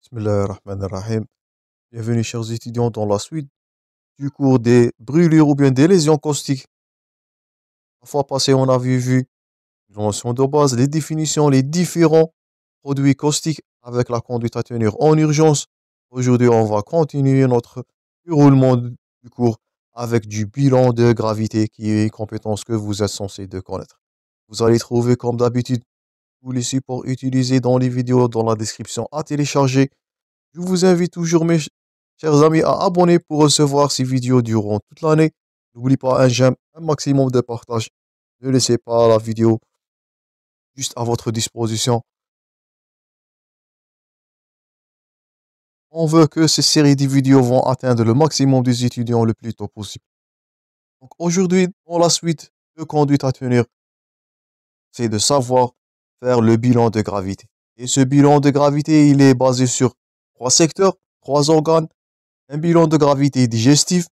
Bismillahirrahmanirrahim. Bienvenue, chers étudiants, dans la suite du cours des brûlures ou bien des lésions caustiques. La fois passée, on avait vu les notions de base, les définitions, les différents produits caustiques avec la conduite à tenir en urgence. Aujourd'hui, on va continuer notre déroulement du cours avec du bilan de gravité qui est une compétence que vous êtes censé de connaître. Vous allez trouver, comme d'habitude, tous les supports utilisés dans les vidéos dans la description à télécharger. Je vous invite toujours, mes chers amis, à abonner pour recevoir ces vidéos durant toute l'année. N'oubliez pas un j'aime, un maximum de partage. Ne laissez pas la vidéo juste à votre disposition. On veut que ces séries de vidéos vont atteindre le maximum des étudiants le plus tôt possible. Donc aujourd'hui, dans la suite de conduite à tenir, c'est de savoir faire le bilan de gravité. Et ce bilan de gravité, il est basé sur trois secteurs, trois organes. Un bilan de gravité digestive,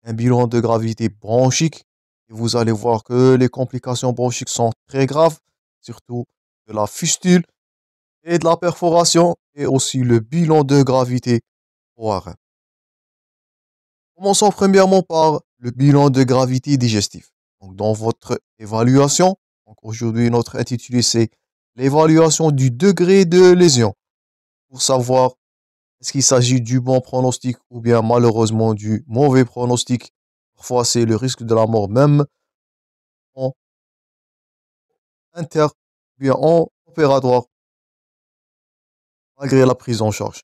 un bilan de gravité bronchique. Et vous allez voir que les complications bronchiques sont très graves, surtout de la fistule et de la perforation, et aussi le bilan de gravité ORM. Commençons premièrement par le bilan de gravité digestive. Donc, dans votre évaluation, donc aujourd'hui notre intitulé c'est l'évaluation du degré de lésion. Pour savoir est-ce qu'il s'agit du bon pronostic ou bien malheureusement du mauvais pronostic? Parfois, c'est le risque de la mort même en inter, bien en opératoire, malgré la prise en charge.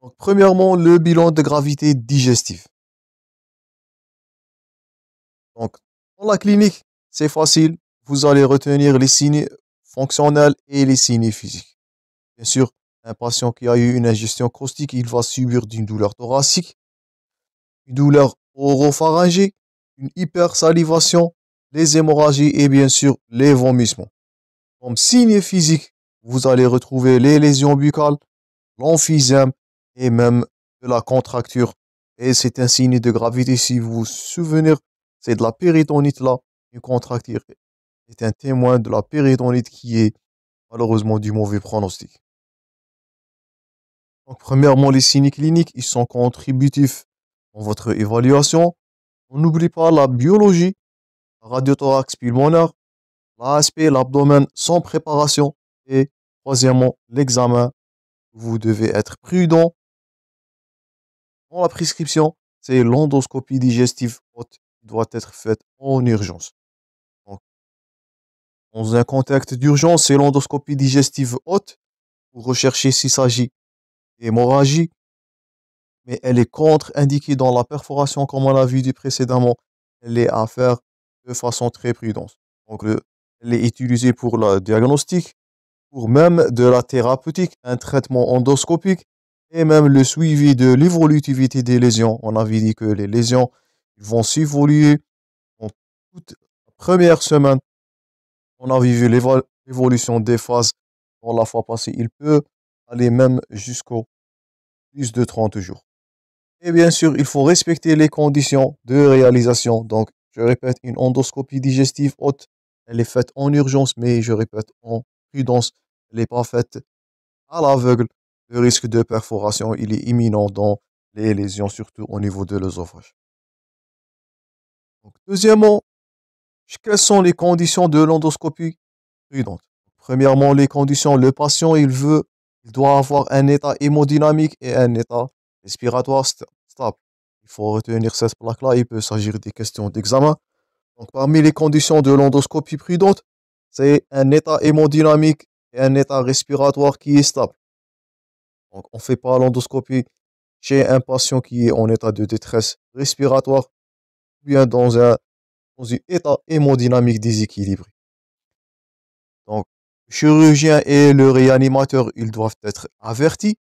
Donc, premièrement, le bilan de gravité digestive. Donc, dans la clinique, c'est facile. Vous allez retenir les signes fonctionnels et les signes physiques. Bien sûr, un patient qui a eu une ingestion caustique, il va subir d'une douleur thoracique, une douleur oropharyngée, une hypersalivation, les hémorragies et bien sûr les vomissements. Comme signe physique, vous allez retrouver les lésions buccales, l'emphysème et même de la contracture. Et c'est un signe de gravité si vous vous souvenez, c'est de la péritonite là, une contracture est un témoin de la péritonite qui est malheureusement du mauvais pronostic. Donc premièrement, les signes cliniques, ils sont contributifs dans votre évaluation. On n'oublie pas la biologie, la radiothorax pulmonaire, l'ASP, l'abdomen sans préparation. Et troisièmement, l'examen. Vous devez être prudent dans la prescription. C'est l'endoscopie digestive haute qui doit être faite en urgence. Donc, dans un contexte d'urgence, c'est l'endoscopie digestive haute pour rechercher s'il s'agit d'hémorragie, mais elle est contre-indiquée dans la perforation, comme on l'a vu précédemment. Elle est à faire de façon très prudente. Donc, elle est utilisée pour le diagnostic, pour même de la thérapeutique, un traitement endoscopique et même le suivi de l'évolutivité des lésions. On avait dit que les lésions vont s'évoluer en toute la première semaine. On a vu l'évolution des phases dans la fois passée. Il peut aller même jusqu'au plus de 30 jours. Et bien sûr, il faut respecter les conditions de réalisation. Donc, je répète, une endoscopie digestive haute, elle est faite en urgence, mais je répète, en prudence. Elle n'est pas faite à l'aveugle. Le risque de perforation, il est imminent dans les lésions, surtout au niveau de l'œsophage. Donc, deuxièmement, quelles sont les conditions de l'endoscopie prudente? Premièrement, les conditions, le patient, il doit avoir un état hémodynamique et un état respiratoire stable. Il faut retenir cette plaque-là, il peut s'agir des questions d'examen. Donc, parmi les conditions de l'endoscopie prudente, c'est un état hémodynamique et un état respiratoire qui est stable. Donc, on ne fait pas l'endoscopie chez un patient qui est en état de détresse respiratoire ou bien dans un état hémodynamique déséquilibré. Donc, le chirurgien et le réanimateur, ils doivent être avertis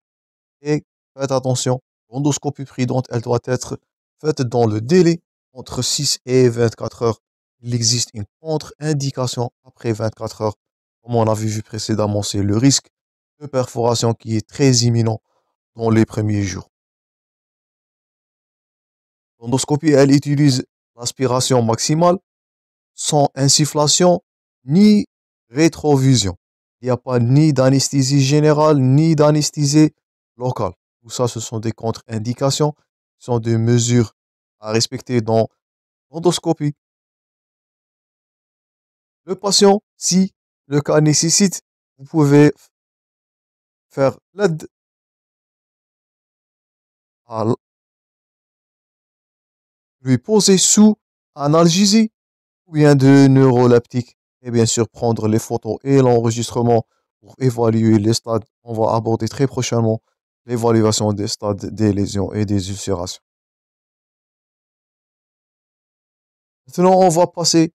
et faites attention, l'endoscopie prudente, elle doit être faite dans le délai entre 6 et 24 heures. Il existe une contre-indication après 24 heures. Comme on avait vu précédemment, c'est le risque de perforation qui est très imminent dans les premiers jours. L'endoscopie, elle utilise l'aspiration maximale sans insufflation ni rétrovision. Il n'y a pas ni d'anesthésie générale ni d'anesthésie locale. Tout ça, ce sont des contre-indications, ce sont des mesures à respecter dans l'endoscopie. Le patient, si le cas nécessite, vous pouvez faire l'aide à lui poser sous analgésie ou bien de neuroleptique. Et bien sûr, prendre les photos et l'enregistrement pour évaluer les stades. On va aborder très prochainement l'évaluation des stades des lésions et des ulcérations. Maintenant, on va passer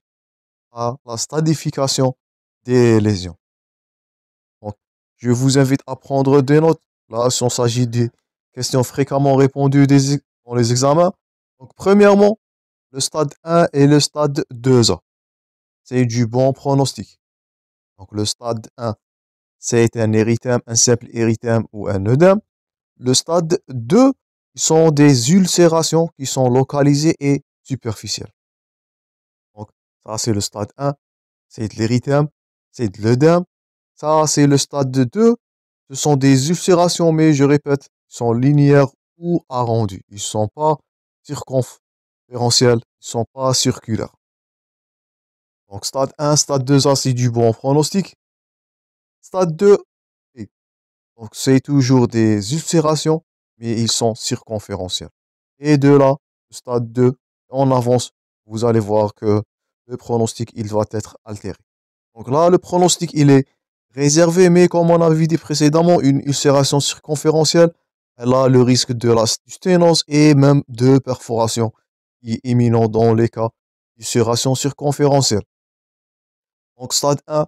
à la stadification des lésions. Donc, je vous invite à prendre des notes. Là, s'il s'agit des questions fréquemment répondues dans les examens. Donc, premièrement, le stade 1 et le stade 2A. C'est du bon pronostic. Donc, le stade 1, c'est un érythème, un simple érythème ou un œdème. Le stade 2, sont des ulcérations qui sont localisées et superficielles. Donc, ça, c'est le stade 1, c'est de l'érythème, c'est de l'œdème. Ça, c'est le stade 2, ce sont des ulcérations, mais je répète, ils sont linéaires ou arrondis. Ils ne sont pas circonférentiels, ils ne sont pas circulaires. Donc, stade 1, stade 2A, c'est du bon pronostic. Stade 2, donc c'est toujours des ulcérations, mais ils sont circonférentiels. Et de là, stade 2, on avance, vous allez voir que le pronostic, il va être altéré. Donc là, le pronostic, il est réservé, mais comme on avait dit précédemment, une ulcération circonférentielle, elle a le risque de la sténose et même de perforation qui est imminent dans les cas d'ulcération circonférentielle. Donc stade 1,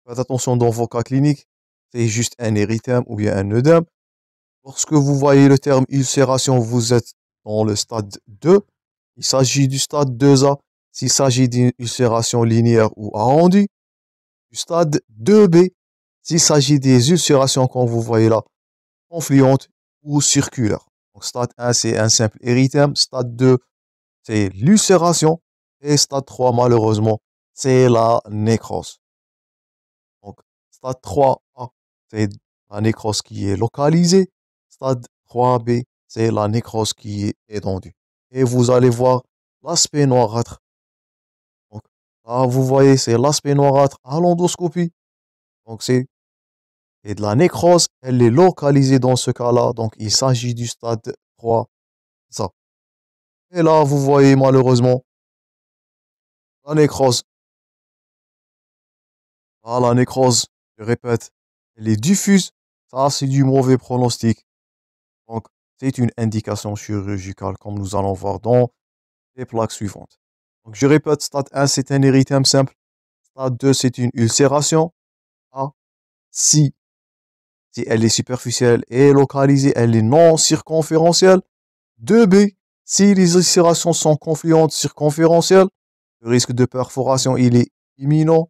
faites attention dans vos cas cliniques, c'est juste un érythème ou bien un œdème. Lorsque vous voyez le terme ulcération, vous êtes dans le stade 2. Il s'agit du stade 2A s'il s'agit d'une ulcération linéaire ou arrondie. Du stade 2B s'il s'agit des ulcérations, comme vous voyez là, confluentes ou circulaires. Donc, stade 1, c'est un simple érythème. Stade 2, c'est l'ulcération. Et stade 3, malheureusement, c'est la nécrose. Donc, stade 3A, c'est la nécrose qui est localisée. Stade 3B, c'est la nécrose qui est étendue. Et vous allez voir l'aspect noirâtre. Donc, là, vous voyez, c'est l'aspect noirâtre à l'endoscopie. Donc, c'est de la nécrose. Elle est localisée dans ce cas-là. Donc, il s'agit du stade 3. Ça. Et là, vous voyez malheureusement la nécrose. Ah, la nécrose, je répète, elle est diffuse. Ça, c'est du mauvais pronostic. Donc, c'est une indication chirurgicale, comme nous allons voir dans les plaques suivantes. Donc, je répète, stade 1, c'est un érythème simple. Stade 2, c'est une ulcération. A, si elle est superficielle et localisée, elle est non circonférentielle. 2B, si les ulcérations sont confluentes circonférentielles, le risque de perforation, il est imminent.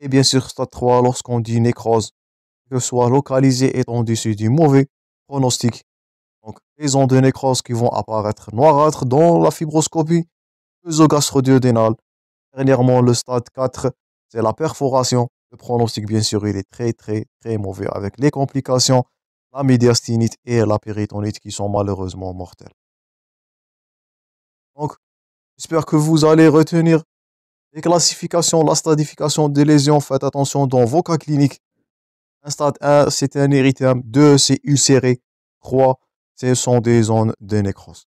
Et bien sûr, stade 3, lorsqu'on dit nécrose, que ce soit localisée étendue, c'est du mauvais pronostic. Donc, les ondes de nécrose qui vont apparaître noirâtres dans la fibroscopie œsogastro-duodénale. Dernièrement, le stade 4, c'est la perforation. Le pronostic, bien sûr, il est très, très, très mauvais avec les complications, la médiastinite et la péritonite qui sont malheureusement mortelles. Donc, j'espère que vous allez retenir les classifications, la stadification des lésions. Faites attention dans vos cas cliniques. Un stade 1, c'est un érythème. 2, c'est ulcéré. 3, ce sont des zones de nécrose.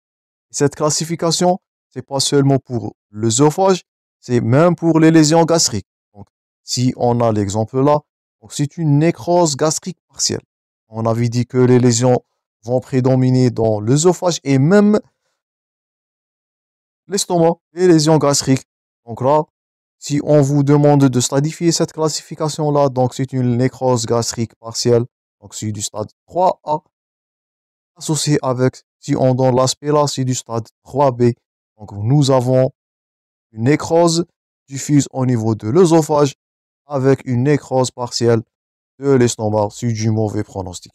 Cette classification, c'est pas seulement pour l'œsophage, c'est même pour les lésions gastriques. Donc, si on a l'exemple là, donc c'est une nécrose gastrique partielle. On avait dit que les lésions vont prédominer dans l'œsophage et même l'estomac, les lésions gastriques. Donc là, si on vous demande de stadifier cette classification-là, donc c'est une nécrose gastrique partielle, donc c'est du stade 3A, associé avec, si on donne l'aspect là, c'est du stade 3B. Donc nous avons une nécrose diffuse au niveau de l'œsophage avec une nécrose partielle de l'estomac, c'est du mauvais pronostic.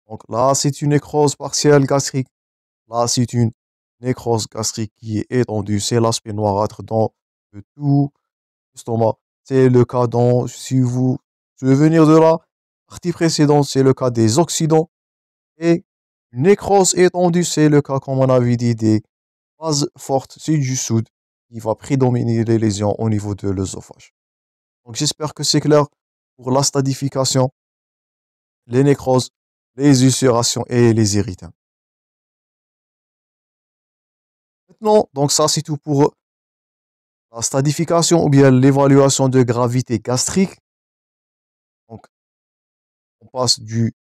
Donc là, c'est une nécrose partielle gastrique. Là, c'est une nécrose gastrique qui est étendue. C'est l'aspect noirâtre dans le tout l'estomac. C'est le cas dans, si vous souvenir de là, partie précédente, c'est le cas des oxydants. Et une nécrose étendue, c'est le cas, comme on avait dit, des bases fortes, c'est du soude qui va prédominer les lésions au niveau de l'œsophage. Donc j'espère que c'est clair pour la stadification, les nécroses, les ulcérations et les érythèmes. Maintenant, donc ça c'est tout pour la stadification ou bien l'évaluation de gravité gastrique. Donc on passe du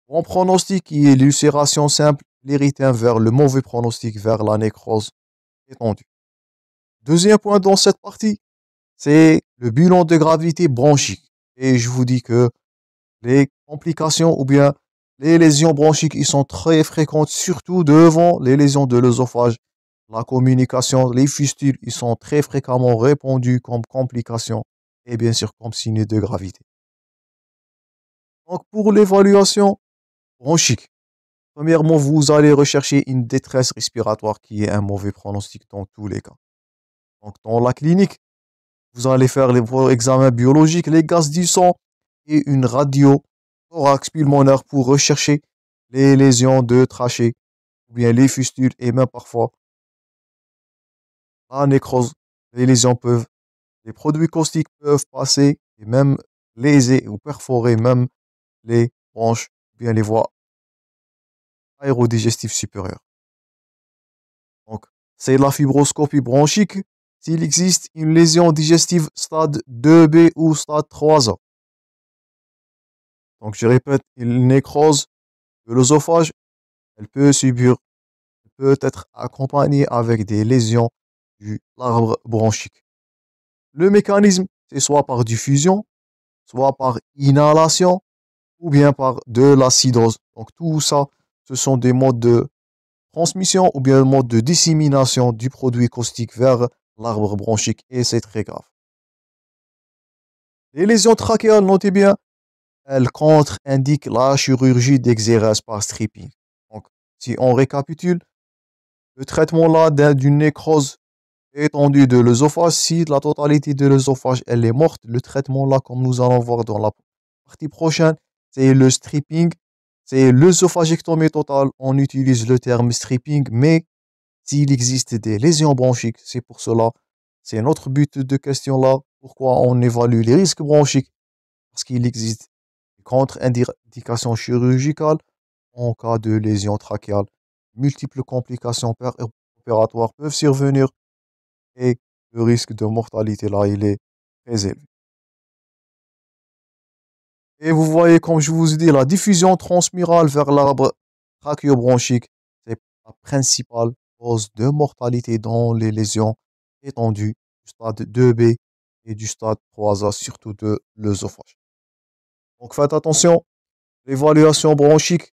bon pronostic qui est l'ulcération simple, l'érythème, vers le mauvais pronostic, vers la nécrose étendue. Deuxième point dans cette partie, c'est le bilan de gravité bronchique. Et je vous dis que les complications ou bien les lésions bronchiques, ils sont très fréquentes, surtout devant les lésions de l'œsophage. La communication, les fistules, ils sont très fréquemment répandus comme complications et bien sûr comme signe de gravité. Donc pour l'évaluation bronchique, premièrement, vous allez rechercher une détresse respiratoire qui est un mauvais pronostic dans tous les cas. Donc dans la clinique, vous allez faire vos examens biologiques, les gaz du sang et une radio thorax pulmonaire pour rechercher les lésions de trachée ou bien les fistules et même parfois la nécrose. Les produits caustiques peuvent passer et même léser ou perforer même les bronches ou bien les voies aérodigestives supérieures. Donc, c'est la fibroscopie bronchique s'il existe une lésion digestive stade 2B ou stade 3A. Donc, je répète, une nécrose de l'œsophage, elle peut être accompagnée avec des lésions du l'arbre bronchique. Le mécanisme, c'est soit par diffusion, soit par inhalation, ou bien par de l'acidose. Donc, tout ça, ce sont des modes de transmission ou bien le mode de dissémination du produit caustique vers l'arbre bronchique et c'est très grave. Les lésions trachéales, notez bien, elles contre-indiquent la chirurgie d'exérèse par stripping. Donc, si on récapitule, le traitement là d'une nécrose étendue de l'œsophage, si la totalité de l'œsophage elle est morte, le traitement là, comme nous allons voir dans la partie prochaine, c'est le stripping, c'est l'œsophagectomie totale. On utilise le terme stripping, mais s'il existe des lésions bronchiques, c'est pour cela, c'est notre but de question là. Pourquoi on évalue les risques bronchiques? Parce qu'il existe des contre-indications chirurgicales en cas de lésion trachéale. Multiples complications opératoires peuvent survenir et le risque de mortalité là, il est très élevé. Et vous voyez, comme je vous ai dit, la diffusion transmurale vers l'arbre trachéobronchique, c'est la principale cause de mortalité dans les lésions étendues du stade 2B et du stade 3A, surtout de l'œsophage. Donc faites attention, l'évaluation bronchique,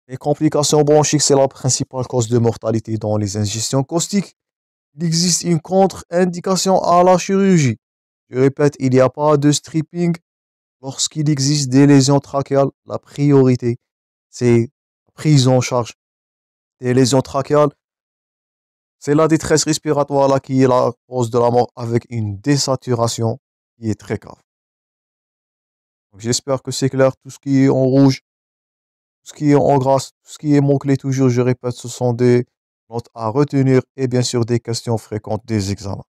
les complications bronchiques, c'est la principale cause de mortalité dans les ingestions caustiques. Il existe une contre-indication à la chirurgie. Je répète, il n'y a pas de stripping. Lorsqu'il existe des lésions trachéales, la priorité, c'est la prise en charge des lésions trachéales. C'est la détresse respiratoire là qui est la cause de la mort avec une désaturation qui est très grave. J'espère que c'est clair. Tout ce qui est en rouge, tout ce qui est en gras, tout ce qui est mot-clé toujours, je répète, ce sont des notes à retenir et bien sûr des questions fréquentes des examens.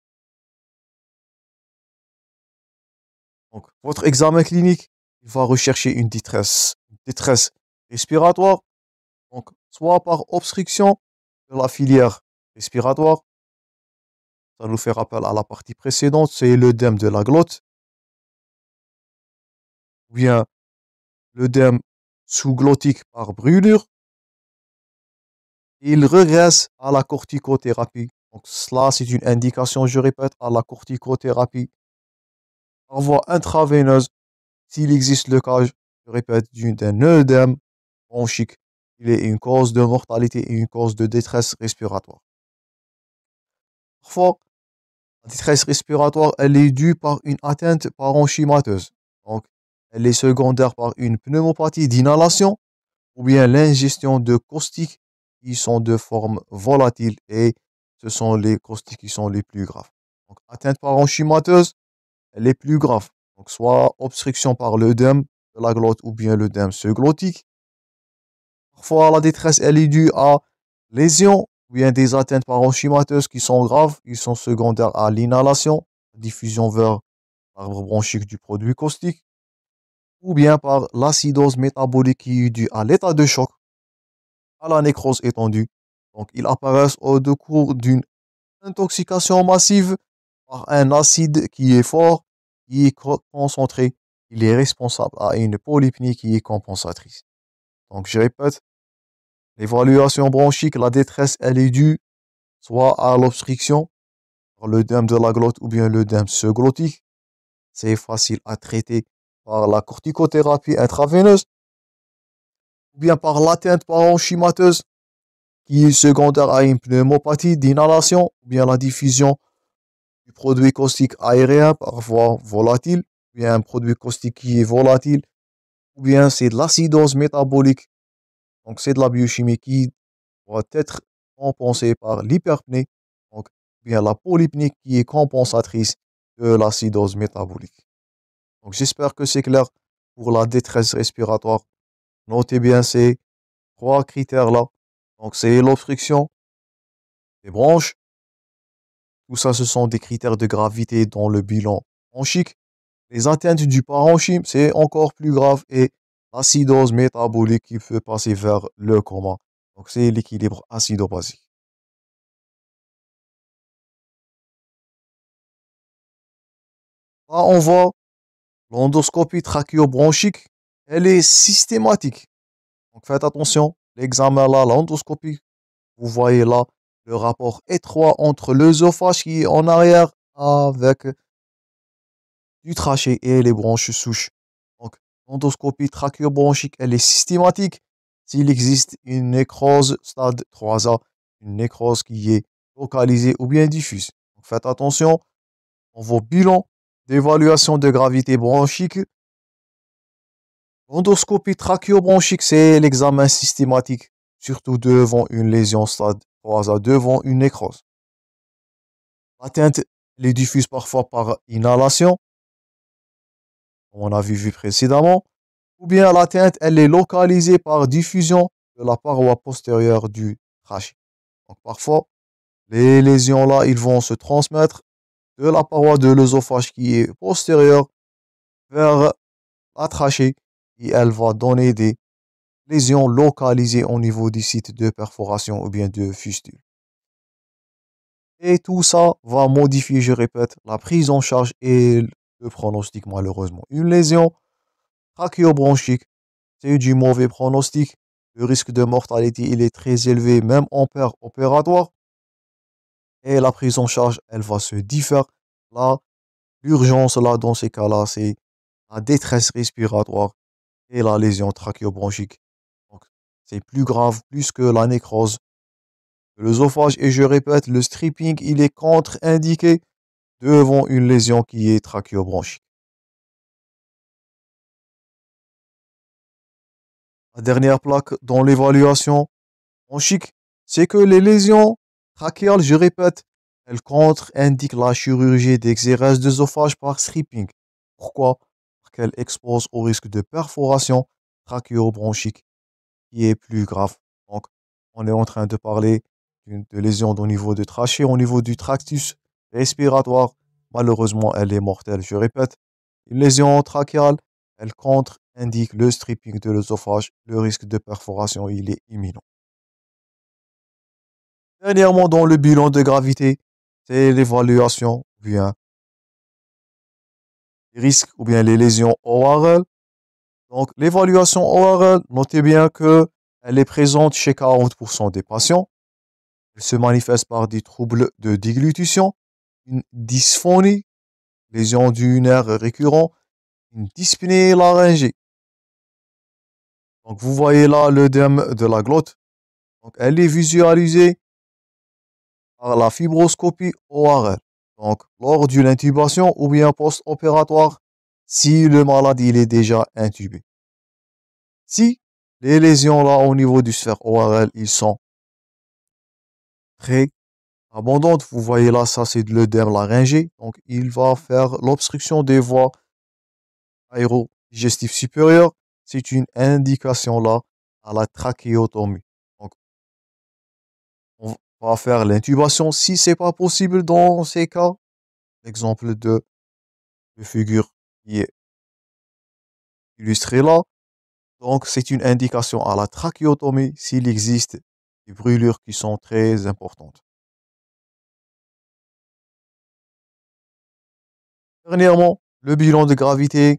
Donc, votre examen clinique, il va rechercher une détresse respiratoire, donc soit par obstruction de la filière respiratoire, ça nous fait rappel à la partie précédente, c'est l'œdème de la glotte, ou bien l'œdème sous-glottique par brûlure. Il regresse à la corticothérapie. Donc cela, c'est une indication, je répète, à la corticothérapie par voie intraveineuse. S'il existe le cas, je répète, d'un œdème bronchique, il est une cause de mortalité et une cause de détresse respiratoire. Parfois, la détresse respiratoire, elle est due par une atteinte parenchymateuse. Donc, elle est secondaire par une pneumopathie d'inhalation ou bien l'ingestion de caustiques qui sont de forme volatile et ce sont les caustiques qui sont les plus graves. Donc, atteinte parenchymateuse, elle est plus grave. Donc, soit obstruction par l'œdème de la glotte ou bien l'œdème sous-glottique. Parfois, la détresse, elle est due à lésions ou bien des atteintes parenchymateuses qui sont graves. Ils sont secondaires à l'inhalation, diffusion vers l'arbre bronchique du produit caustique, ou bien par l'acidose métabolique qui est due à l'état de choc, à la nécrose étendue. Donc, ils apparaissent au cours d'une intoxication massive par un acide qui est fort, qui est concentré. Il est responsable à une polypnie qui est compensatrice. Donc, je répète, l'évaluation bronchique, la détresse, elle est due soit à l'obstruction par l'œdème de la glotte ou bien l'œdème sous-glottique. C'est facile à traiter par la corticothérapie intraveineuse ou bien par l'atteinte parenchymateuse qui est secondaire à une pneumopathie d'inhalation ou bien la diffusion du produit caustique aérien par voie volatile, ou bien un produit caustique qui est volatile, ou bien c'est de l'acidose métabolique. Donc c'est de la biochimie qui doit être compensée par l'hyperpnée, donc bien la polypnée qui est compensatrice de l'acidose métabolique. Donc j'espère que c'est clair pour la détresse respiratoire. Notez bien ces trois critères-là. Donc c'est l'obstruction des bronches. Tout ça, ce sont des critères de gravité dans le bilan bronchique. Les atteintes du parenchyme, c'est encore plus grave et l'acidose métabolique qui peut passer vers le coma. Donc c'est l'équilibre acido-basique. Là, on voit l'endoscopie trachéobronchique, elle est systématique. Donc faites attention, l'examen là, l'endoscopie, vous voyez là le rapport étroit entre l'œsophage qui est en arrière avec du trachée et les bronches souches. Donc, l'endoscopie trachéobronchique, elle est systématique s'il existe une nécrose stade 3A, une nécrose qui est localisée ou bien diffuse. Donc, faites attention dans vos bilans d'évaluation de gravité bronchique. L'endoscopie trachéobronchique, c'est l'examen systématique, surtout devant une lésion stade 3A, devant une nécrose. L'atteinte les diffuse parfois par inhalation, comme on a vu précédemment, ou bien l'atteinte, elle est localisée par diffusion de la paroi postérieure du trachée. Donc parfois, les lésions là, ils vont se transmettre de la paroi de l'œsophage qui est postérieure vers la trachée et elle va donner des lésions localisées au niveau du site de perforation ou bien de fistule. Et tout ça va modifier, je répète, la prise en charge et le pronostic malheureusement. Une lésion trachéobronchique, c'est du mauvais pronostic. Le risque de mortalité, il est très élevé, même en père opératoire. Et la prise en charge, elle va se différer. Là, l'urgence, là, dans ces cas-là, c'est la détresse respiratoire et la lésion trachéobronchique. Donc, c'est plus grave, plus que la nécrose de l'œsophage. Et je répète, le stripping, il est contre-indiqué devant une lésion qui est trachéobronchique. La dernière plaque dans l'évaluation bronchique, c'est que les lésions trachéales, je répète, elles contre-indiquent la chirurgie d'exérèse d'œsophage par stripping. Pourquoi? Parce qu'elles exposent au risque de perforation trachéobronchique qui est plus grave. Donc, on est en train de parler de lésions au niveau de trachée, au niveau du tractus respiratoire. Malheureusement, elle est mortelle. Je répète, une lésion trachéale, elle contre-indique le stripping de l'œsophage. Le risque de perforation, il est imminent. Dernièrement, dans le bilan de gravité, c'est l'évaluation, ou bien les risques, ou bien les lésions ORL. Donc, l'évaluation ORL, notez bien que elle est présente chez 40% des patients. Elle se manifeste par des troubles de déglutition, une dysphonie, lésion du nerf récurrent, une dyspnée laryngée. Donc, vous voyez là l'œdème de la glotte. Donc, elle est visualisée par la fibroscopie ORL. Donc, lors d'une intubation ou bien post-opératoire, si le malade il est déjà intubé. Si les lésions là au niveau du sphère ORL, ils sont très abondantes, vous voyez là, ça c'est de l'œdème laryngé. Donc, il va faire l'obstruction des voies digestif supérieur, c'est une indication là à la trachéotomie. Donc, on va faire l'intubation si c'est pas possible dans ces cas. Exemple de figure qui est illustré là. Donc, c'est une indication à la trachéotomie s'il existe des brûlures qui sont très importantes. Dernièrement, le bilan de gravité,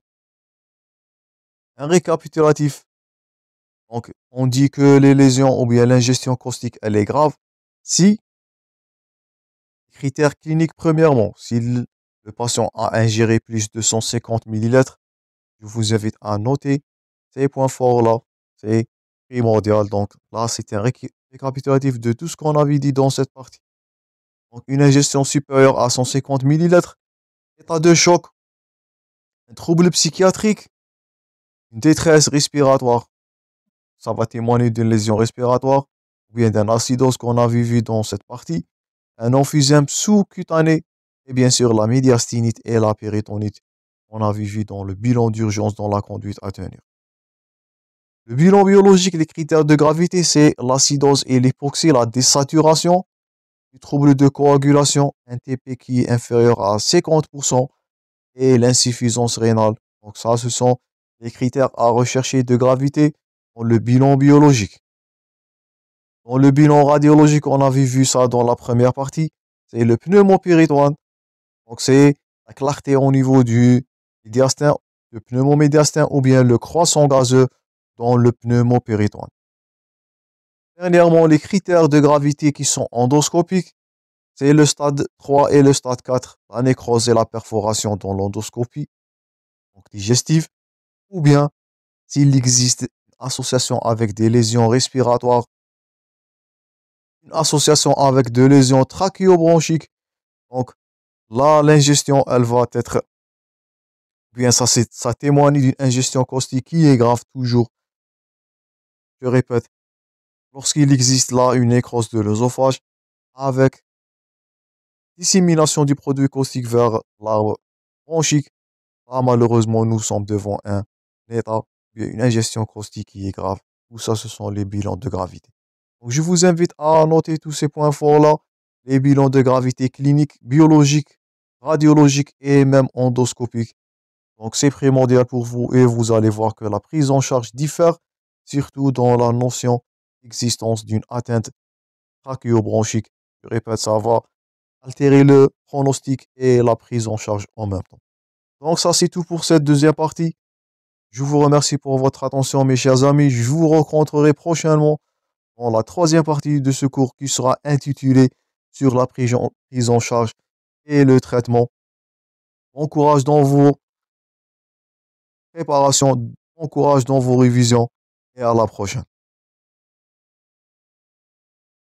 un récapitulatif. Donc, on dit que les lésions ou bien l'ingestion caustique, elle est grave si, critères cliniques premièrement, si le patient a ingéré plus de 150 millilitres, je vous invite à noter ces points forts-là. C'est primordial. Donc là, c'est un récapitulatif de tout ce qu'on avait dit dans cette partie. Donc, une ingestion supérieure à 150 millilitres, état de choc, un trouble psychiatrique, une détresse respiratoire. Ça va témoigner d'une lésion respiratoire ou bien d'un acidose qu'on a vu dans cette partie, un emphysème sous-cutané et bien sûr la médiastinite et la péritonite qu'on a vu dans le bilan d'urgence dans la conduite à tenir. Le bilan biologique, les critères de gravité, c'est l'acidose et l'hypoxie, la désaturation, du trouble de coagulation, un TP qui est inférieur à 50% et l'insuffisance rénale. Donc ça, ce sont les critères à rechercher de gravité dans le bilan biologique. Dans le bilan radiologique, on avait vu ça dans la première partie, c'est le pneumopéritoine. Donc c'est la clarté au niveau du médiastin, le pneumomédiastin ou bien le croissant gazeux dans le pneumopéritoine. Dernièrement, les critères de gravité qui sont endoscopiques, c'est le stade 3 et le stade 4, la nécrose et la perforation dans l'endoscopie, donc digestive, ou bien s'il existe une association avec des lésions respiratoires, une association avec des lésions trachéobronchiques. Donc là, l'ingestion, elle va être, bien ça témoigne d'une ingestion caustique qui est grave toujours. Je répète, lorsqu'il existe là une nécrose de l'œsophage avec dissémination du produit caustique vers l'arbre bronchique, là, malheureusement, nous sommes devant un état, une ingestion caustique qui est grave. Tout ça, ce sont les bilans de gravité. Donc, je vous invite à noter tous ces points forts-là, les bilans de gravité clinique, biologique, radiologique et même endoscopique. Donc, c'est primordial pour vous et vous allez voir que la prise en charge diffère, surtout dans la notion d'existence d'une atteinte trachéobronchique. Je répète, ça va altérer le pronostic et la prise en charge en même temps. Donc, ça, c'est tout pour cette deuxième partie. Je vous remercie pour votre attention, mes chers amis. Je vous rencontrerai prochainement dans la troisième partie de ce cours qui sera intitulé sur la prise en charge et le traitement. Bon courage dans vos préparations, bon courage dans vos révisions et à la prochaine.